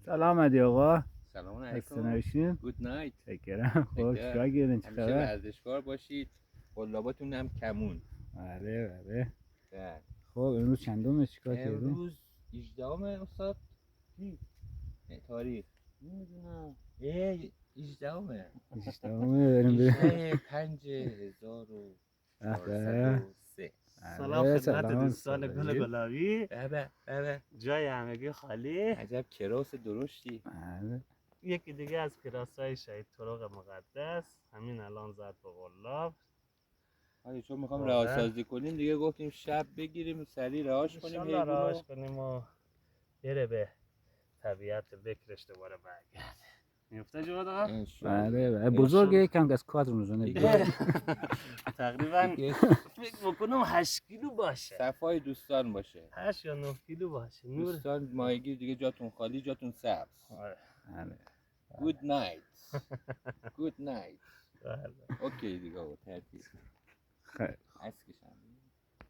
سلام علی آقا. سلام خسته علیکم. نباشین. گود نایت. شکرم. خب چیکار کردین؟ چه همیشه خبر؟ ورزشکار باشید. قلاباتون هم کمون. بله بله. بله. خب امروز چندمه؟ چیکار کردین؟ امروز 18 استاد کی؟ تاریخ نمیدونم. 18 بریم بریم. 5403. سلام خدمت سلام. دوستان گل گلابی. بله. جای همگی خالی. عجب کراس درشتی. بله. یکی دیگه از کراسای شهید طرق مقدس همین الان زد به قلاب. حالا چون میخوام رها سازی کنیم دیگه گفتیم شب بگیریم سریع رهاش کنیم انشالله رهاش کنیم و بره به طبیعت بکرش دوباره برگرد. میفته جواد آقا؟ بله بزرگه یکم از کادر میزنه. تقریبا فکر بکنم 8 کیلو باشه. صفای دوستان باشه. 8 یا 9 کیلو باشه. نور دوستان ماهیگیر دیگه جاتون خالی، جاتون سبز. بله. گود نایت. گود نایت. بله. اوکی دیگه ترتیب. خیلی اسکشم